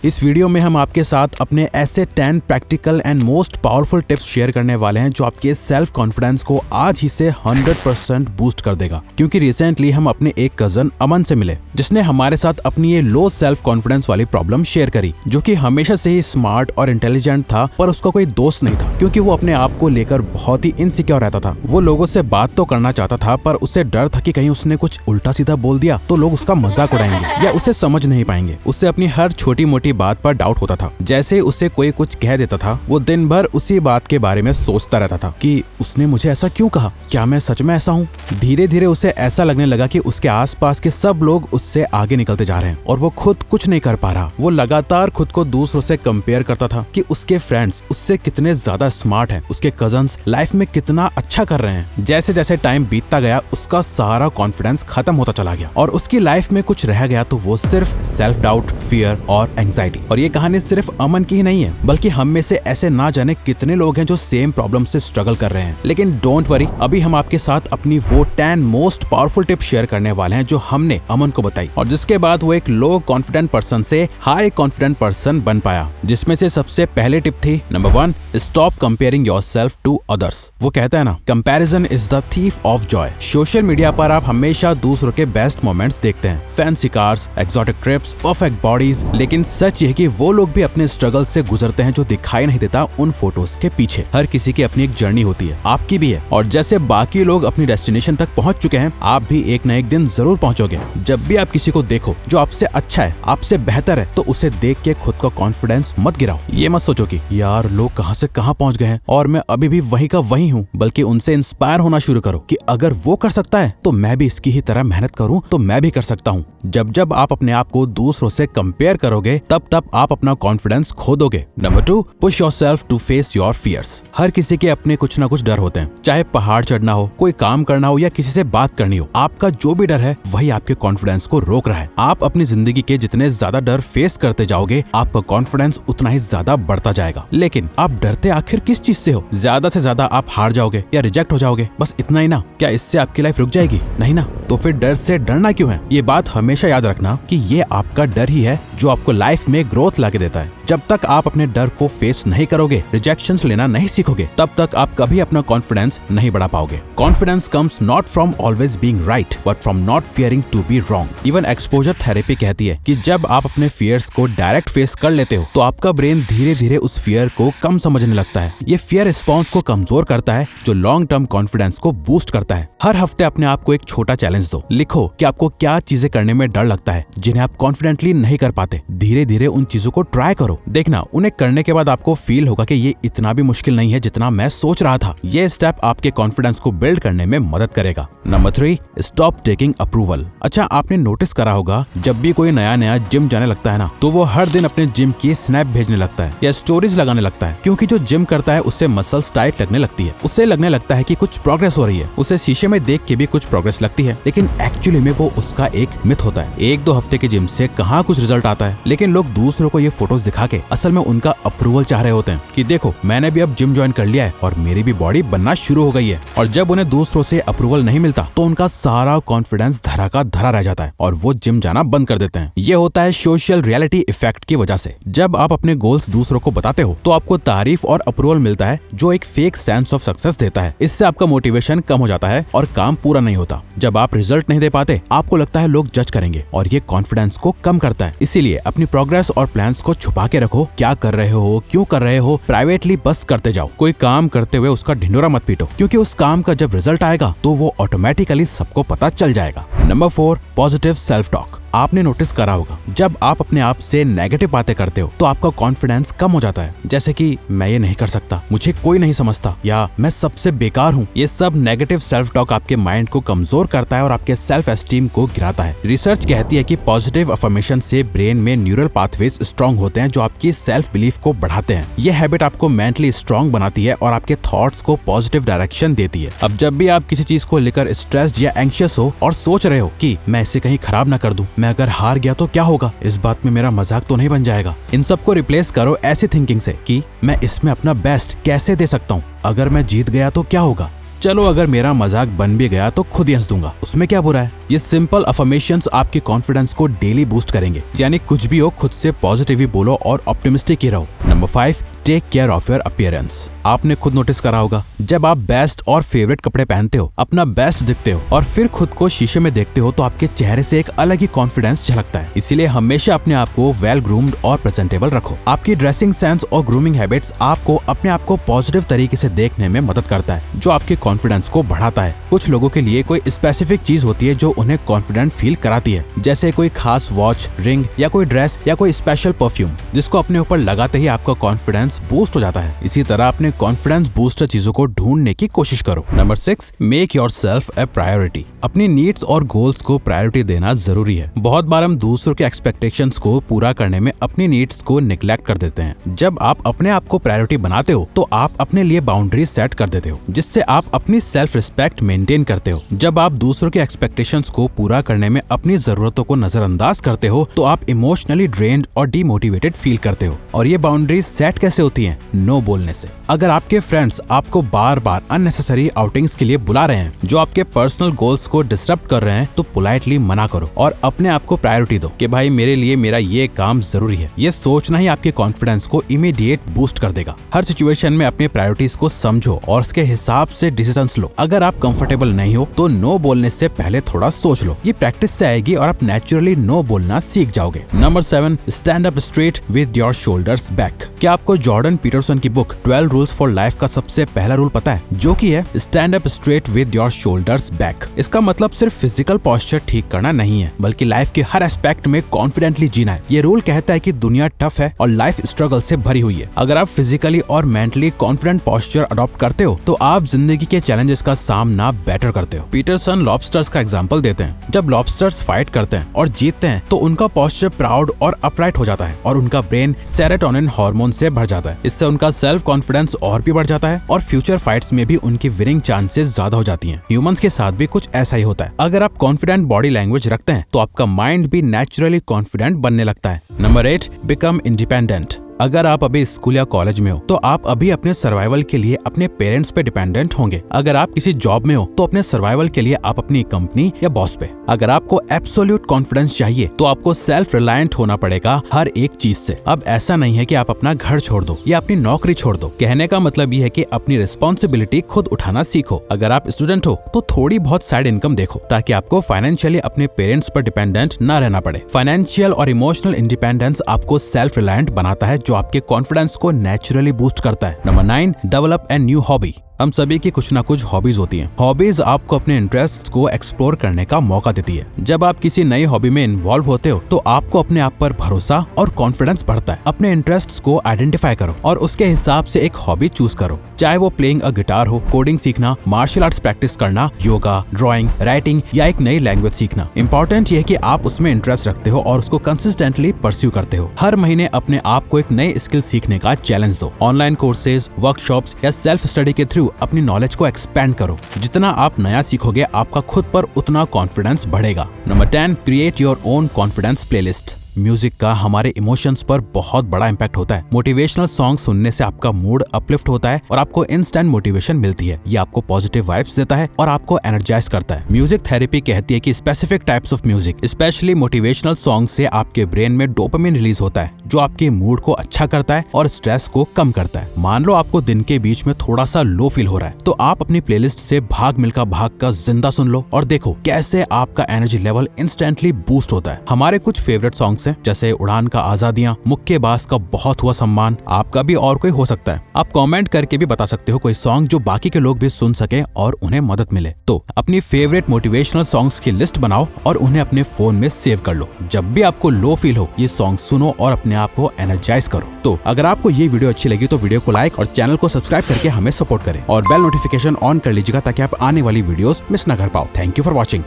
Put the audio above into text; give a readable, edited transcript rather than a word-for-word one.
इस वीडियो में हम आपके साथ अपने ऐसे 10 practical and most powerful tips share करने वाले हैं जो आपके सेल्फ कॉन्फिडेंस को आज ही से 100% बूस्ट कर देगा। क्योंकि रिसेंटली हम अपने एक कजन अमन से मिले जिसने हमारे साथ अपनी ये लो सेल्फ कॉन्फिडेंस वाली प्रॉब्लम शेयर करी, जो कि हमेशा से ही स्मार्ट और इंटेलिजेंट था पर उसका कोई दोस्त नहीं था क्योंकि वो अपने आप को लेकर बहुत ही इनसिक्योर रहता था। वो लोगों से बात तो करना चाहता था पर उसे डर था कि कहीं उसने कुछ उल्टा सीधा बोल दिया तो लोग उसका मजाक उड़ाएंगे या उसे समझ नहीं पाएंगे। उससे अपनी हर छोटी मोटी बात पर डाउट होता था। जैसे उसे कोई कुछ कह देता था वो दिन भर उसी बात के बारे में सोचता रहता था कि उसने मुझे ऐसा क्यों कहा, क्या मैं सच में ऐसा हूँ। धीरे धीरे उसे ऐसा लगने लगा कि उसके आसपास के सब लोग उससे आगे निकलते जा रहे हैं और वो खुद कुछ नहीं कर पा रहा। वो लगातार खुद को दूसरों से कंपेयर करता था कि उसके फ्रेंड्स उससे कितने ज्यादा स्मार्ट हैं, उसके कजन्स लाइफ में कितना अच्छा कर रहे हैं। जैसे जैसे टाइम बीतता गया उसका सारा कॉन्फिडेंस खत्म होता चला गया और उसकी लाइफ में कुछ रह गया तो वो सिर्फ सेल्फ डाउट, फियर और एंजाइटी। और ये कहानी सिर्फ अमन की ही नहीं है बल्कि हम में से ऐसे ना जाने कितने लोग हैं जो सेम प्रॉब्लम से स्ट्रगल कर रहे हैं। लेकिन डोंट वरी, अभी हम आपके साथ अपनी वो 10 मोस्ट पावरफुल टिप्स शेयर करने वाले हैं जो हमने अमन को बताई और जिसके बाद वो एक लो कॉन्फिडेंट पर्सन से हाई कॉन्फिडेंट पर्सन बन पाया। जिसमें से सबसे पहले टिप थी number 1, stop comparing yourself to others. वो कहता है ना, comparison is the thief of joy. Social media पर आप हमेशा दूसरों के बेस्ट मोमेंट्स देखते हैं, fancy cars, exotic trips, perfect bodies, लेकिन सच ये है कि वो लोग भी अपने स्ट्रगल से गुजरते हैं जो दिखाई नहीं देता उन फोटोज के पीछे। हर किसी की अपनी एक जर्नी होती है, आपकी भी है। और जैसे बाकी लोग अपनी डेस्टिनेशन तक पहुंच चुके हैं, आप भी एक न एक दिन जरूर पहुंचोगे। जब भी आप किसी को देखो जो आपसे अच्छा है, आपसे बेहतर है, तो उसे देख के खुद का कॉन्फिडेंस मत गिराओ। ये मत सोचो कि यार लोग कहां से कहां पहुंच गए हैं और मैं अभी भी वही का वही हूँ, बल्कि उनसे इंस्पायर होना शुरू करो कि अगर वो कर सकता है तो मैं भी इसकी ही तरह मेहनत करूँ तो मैं भी कर सकता हूँ। जब जब आप अपने आप को दूसरों से कंपेयर करोगे तब तब आप अपना कॉन्फिडेंस खो दोगे। Number 2, push yourself to face your fears. हर किसी के अपने कुछ ना कुछ डर होते हैं, चाहे पहाड़ चढ़ना हो, कोई काम करना हो या किसी से बात करनी हो। आपका जो भी डर है वही आपके कॉन्फिडेंस को रोक रहा है। आप अपनी जिंदगी के जितने ज्यादा डर फेस करते जाओगे आपका कॉन्फिडेंस उतना ही ज्यादा बढ़ता जाएगा। लेकिन आप डरते आखिर किस चीज से हो? ज्यादा से ज्यादा आप हार जाओगे या रिजेक्ट हो जाओगे, बस इतना ही ना। क्या इससे आपकी लाइफ रुक जाएगी? नहीं ना। तो फिर डर से डरना क्यों है? ये बात हमेशा याद रखना कि ये आपका डर ही है जो आपको लाइफ में ग्रोथ लाके देता है। जब तक आप अपने डर को फेस नहीं करोगे, रिजेक्शंस लेना नहीं सीखोगे, तब तक आप कभी अपना कॉन्फिडेंस नहीं बढ़ा पाओगे। Confidence comes not from always being right but from not fearing to be wrong. Even exposure therapy कहती है कि जब आप अपने फियर्स को डायरेक्ट फेस कर लेते हो तो आपका ब्रेन धीरे धीरे उस फियर को कम समझने लगता है। ये फियर रिस्पॉन्स को कमजोर करता है जो लॉन्ग टर्म कॉन्फिडेंस को बूस्ट करता है। हर हफ्ते अपने आप को एक छोटा चैलेंज दो। लिखो कि आपको क्या चीजें करने में डर लगता है जिन्हें आप कॉन्फिडेंटली नहीं कर पाते। धीरे धीरे उन चीजों को ट्राई करो। देखना, उन्हें करने के बाद आपको फील होगा कि ये इतना भी मुश्किल नहीं है जितना मैं सोच रहा था। ये स्टेप आपके कॉन्फिडेंस को बिल्ड करने में मदद करेगा। Number 3, stop taking approval. अच्छा, आपने नोटिस करा होगा जब भी कोई नया नया जिम जाने लगता है ना, तो वो हर दिन अपने जिम की स्नैप भेजने लगता है या स्टोरीज लगाने लगता है। क्योंकि जो जिम करता है उससे मसल्स टाइट लगने लगती है, उससे लगने लगता है कि कुछ प्रोग्रेस हो रही है, उसे शीशे में देख के भी कुछ प्रोग्रेस लगती है। लेकिन एक्चुअली में वो उसका एक मिथ होता है। 1-2 हफ्ते के जिम से कहाँ कुछ रिजल्ट आता है, लेकिन लोग दूसरों को ये फोटोज दिखा के असल में उनका अप्रूवल चाह रहे होते हैं कि देखो मैंने भी अब जिम ज्वाइन कर लिया है और मेरी भी बॉडी बनना शुरू हो गई है। और जब उन्हें दूसरों से अप्रूवल नहीं मिलता तो उनका सारा कॉन्फिडेंस धरा का धरा रह जाता है और वो जिम जाना बंद कर देते हैं। ये होता है सोशल रियलिटी इफेक्ट की वजह से। जब आप अपने गोल्स दूसरों को बताते हो तो आपको तारीफ और अप्रूवल मिलता है जो एक फेक सेंस ऑफ सक्सेस देता है। इससे आपका मोटिवेशन कम हो जाता है और काम पूरा नहीं होता। जब आप रिजल्ट नहीं दे पाते आपको लगता है लोग जज करेंगे और ये कॉन्फिडेंस को कम करता है। इसीलिए अपनी प्रोग्रेस और प्लान्स को छुपा के रखो। क्या कर रहे हो, क्यों कर रहे हो, प्राइवेटली बस करते जाओ। कोई काम करते हुए उसका ढिंढोरा मत पीटो क्योंकि उस काम का जब रिजल्ट आएगा तो वो ऑटोमेटिकली सबको पता चल जाएगा। Number 4, positive self talk. आपने नोटिस करा होगा जब आप अपने आप से नेगेटिव बातें करते हो तो आपका कॉन्फिडेंस कम हो जाता है। जैसे कि मैं ये नहीं कर सकता, मुझे कोई नहीं समझता या मैं सबसे बेकार हूँ। ये सब नेगेटिव सेल्फ टॉक आपके माइंड को कमजोर करता है और आपके सेल्फ एस्टीम को गिराता है। रिसर्च कहती है कि पॉजिटिव अफर्मेशन से ब्रेन में न्यूरल पाथवेज स्ट्रॉन्ग होते हैं जो आपकी सेल्फ बिलीफ को बढ़ाते हैं। ये हैबिट आपको मेंटली स्ट्रॉन्ग बनाती है और आपके थॉट्स को पॉजिटिव डायरेक्शन देती है। अब जब भी आप किसी चीज को लेकर स्ट्रेस्ड या एंग्शियस हो और सोच रहे हो कि मैं इसे कहीं खराब ना कर दूं, मैं अगर हार गया तो क्या होगा, इस बात में मेरा मजाक तो नहीं बन जाएगा, इन सबको रिप्लेस करो ऐसी थिंकिंग से कि मैं इसमें अपना बेस्ट कैसे दे सकता हूँ, अगर मैं जीत गया तो क्या होगा, चलो अगर मेरा मजाक बन भी गया तो खुद ही हंस दूंगा, उसमें क्या बुरा है। ये सिंपल अफर्मेशंस आपके कॉन्फिडेंस को डेली बूस्ट करेंगे। यानी कुछ भी हो खुद से पॉजिटिव ही बोलो और ऑप्टिमिस्टिक ही रहो। Number 5, take care of your appearance. आपने खुद नोटिस करा होगा, जब आप बेस्ट और फेवरेट कपड़े पहनते हो, अपना बेस्ट दिखते हो और फिर खुद को शीशे में देखते हो तो आपके चेहरे से एक अलग ही कॉन्फिडेंस झलकता है। इसीलिए हमेशा अपने आप को वेल ग्रूम्ड और प्रेजेंटेबल रखो। आपकी ड्रेसिंग सेंस और ग्रूमिंग हैबिट्स आपको अपने आप को पॉजिटिव तरीके से देखने में मदद करता है, जो आपके कॉन्फिडेंस को बढ़ाता है। कुछ लोगों के लिए कोई स्पेसिफिक चीज होती है जो उन्हें कॉन्फिडेंट फील कराती है, जैसे कोई खास वॉच, रिंग या कोई ड्रेस या कोई स्पेशल परफ्यूम, जिसको अपने ऊपर लगाते ही आपका कॉन्फिडेंस बूस्ट हो जाता है। इसी तरह अपने कॉन्फिडेंस बूस्टर चीजों को ढूंढने की कोशिश करो। नंबर 6, मेक योरसेल्फ ए प्रायोरिटी। अपनी नीड्स और गोल्स को प्रायोरिटी देना जरूरी है। बहुत बार हम दूसरों के एक्सपेक्टेशंस को पूरा करने में अपनी नीड्स को निग्लेक्ट कर देते हैं। जब आप अपने आप को प्रायोरिटी बनाते हो तो आप अपने लिए बाउंड्री सेट कर देते हो, जिससे आप अपनी सेल्फ रिस्पेक्ट मेंटेन करते हो। जब आप दूसरों के एक्सपेक्टेशंस को पूरा करने में अपनी जरूरतों को नजरअंदाज करते हो तो आप इमोशनली ड्रेन्ड और डीमोटिवेटेड फील करते हो। और ये बाउंड्री सेट कैसे होती है? नो बोलने से। अगर आपके फ्रेंड्स आपको बार बार अननेसेसरी आउटिंग्स के लिए बुला रहे हैं जो आपके पर्सनल गोल्स को डिस्टर्ब कर रहे हैं, तो पोलाइटली मना करो और अपने आप को प्रायोरिटी दो कि भाई मेरे लिए मेरा ये काम जरूरी है। ये सोचना ही आपके कॉन्फिडेंस को इमीडिएट बूस्ट कर देगा। हर सिचुएशन में अपने प्रायोरिटीज को समझो और उसके हिसाब से डिसीजंस लो। अगर आप कंफर्टेबल नहीं हो तो नो बोलने से पहले थोड़ा सोच लो। ये प्रैक्टिस से आएगी और आप नेचुरली नो बोलना सीख जाओगे। Number 7, stand up straight with your shoulders back. क्या आपको जॉर्डन पीटरसन की बुक 12 रूल्स फॉर लाइफ का सबसे पहला रूल पता है, जो कि है stand up straight with your shoulders back? इसका मतलब सिर्फ फिजिकल पोस्चर ठीक करना नहीं है, बल्कि लाइफ के हर एस्पेक्ट में कॉन्फिडेंटली जीना है। ये रूल कहता है कि दुनिया टफ है और लाइफ स्ट्रगल से भरी हुई है। अगर आप फिजिकली और मेंटली कॉन्फिडेंट पोस्चर अडॉप्ट करते हो तो आप जिंदगी के चैलेंजेस का सामना बेटर करते हो। पीटरसन लॉबस्टर्स का एग्जांपल देते हैं। जब लॉबस्टर्स फाइट करते हैं और जीतते हैं तो उनका पोस्चर प्राउड और अपराइट हो जाता है और उनका ब्रेन सेरोटोनिन हार्मोन से भर जाता है। इससे उनका सेल्फ कॉन्फिडेंस और भी बढ़ जाता है और फ्यूचर फाइट्स में भी उनकी विनिंग चांसेस ज्यादा हो जाती हैं। ह्यूमंस के साथ भी कुछ ऐसा ही होता है। अगर आप कॉन्फिडेंट बॉडी लैंग्वेज रखते हैं तो आपका माइंड भी नेचुरली कॉन्फिडेंट बनने लगता है। Number 8, become independent. अगर आप अभी स्कूल या कॉलेज में हो तो आप अभी अपने सर्वाइवल के लिए अपने पेरेंट्स पे डिपेंडेंट होंगे। अगर आप किसी जॉब में हो तो अपने सर्वाइवल के लिए आप अपनी कंपनी या बॉस पे। अगर आपको एब्सोल्यूट कॉन्फिडेंस चाहिए तो आपको सेल्फ रिलायंट होना पड़ेगा हर एक चीज से। अब ऐसा नहीं है कि आप अपना घर छोड़ दो या अपनी नौकरी छोड़ दो। कहने का मतलब ये है कि अपनी रिस्पॉन्सिबिलिटी खुद उठाना सीखो। अगर आप स्टूडेंट हो तो थोड़ी बहुत साइड इनकम देखो ताकि आपको फाइनेंशियली अपने पेरेंट्स पर डिपेंडेंट न रहना पड़े। फाइनेंशियल और इमोशनल इंडिपेंडेंस आपको सेल्फ रिलायंट बनाता है, जो आपके कॉन्फिडेंस को नेचुरली बूस्ट करता है। Number 9, develop a new hobby. हम सभी की कुछ ना कुछ हॉबीज होती हैं। हॉबीज आपको अपने इंटरेस्ट को एक्सप्लोर करने का मौका देती है। जब आप किसी नई हॉबी में इन्वॉल्व होते हो तो आपको अपने आप पर भरोसा और कॉन्फिडेंस बढ़ता है। अपने इंटरेस्ट्स को आइडेंटिफाई करो और उसके हिसाब से एक हॉबी चूज करो, चाहे वो प्लेइंग अ गिटार हो, कोडिंग सीखना, मार्शल आर्ट्स प्रैक्टिस करना, योगा, ड्राइंग, राइटिंग या एक नई लैंग्वेज सीखना। इंपॉर्टेंट ये है कि आप उसमें इंटरेस्ट रखते हो और उसको कंसिस्टेंटली परस्यू करते हो। हर महीने अपने आप को एक नई स्किल सीखने का चैलेंज दो। ऑनलाइन कोर्सेज, वर्कशॉप्स या सेल्फ स्टडी के थ्रू अपनी नॉलेज को एक्सपेंड करो। जितना आप नया सीखोगे आपका खुद पर उतना कॉन्फिडेंस बढ़ेगा। Number 10, create your own confidence playlist. Music का हमारे इमोशंस पर बहुत बड़ा इम्पैक्ट होता है। मोटिवेशनल सॉन्ग सुनने से आपका मूड अपलिफ्ट होता है और आपको इंस्टेंट मोटिवेशन मिलती है। ये आपको पॉजिटिव वाइब्स देता है और आपको एनर्जाइज करता है। म्यूजिक थेरेपी कहती है कि specific types of music, specially motivational song से आपके ब्रेन में डोपामिन रिलीज होता है, जो आपके मूड को अच्छा करता है और स्ट्रेस को कम करता है। मान लो आपको दिन के बीच में थोड़ा सा लो फील हो रहा है तो आप अपनी प्लेलिस्ट से भाग मिल्खा भाग का जिंदा सुन लो और देखो कैसे आपका एनर्जी लेवल इंस्टेंटली बूस्ट होता है। हमारे कुछ फेवरेट सॉन्ग्स हैं, जैसे उड़ान का आजादियां, मुक्केबाज का बहुत हुआ सम्मान। आपका भी और कोई हो सकता है। आप कमेंट करके भी बता सकते हो कोई सॉन्ग जो बाकी के लोग भी सुन सके और उन्हें मदद मिले। तो अपनी फेवरेट मोटिवेशनल सॉन्ग्स की लिस्ट बनाओ और उन्हें अपने फोन में सेव कर लो। जब भी आपको लो फील हो ये सॉन्ग सुनो और अपने आप को एनर्जाइज करो। तो अगर आपको ये वीडियो अच्छी लगी तो वीडियो को लाइक और चैनल को सब्सक्राइब करके हमें सपोर्ट करें और बेल नोटिफिकेशन ऑन कर लीजिएगा ताकि आप आने वाली वीडियोस मिस ना कर पाओ। Thank you for watching.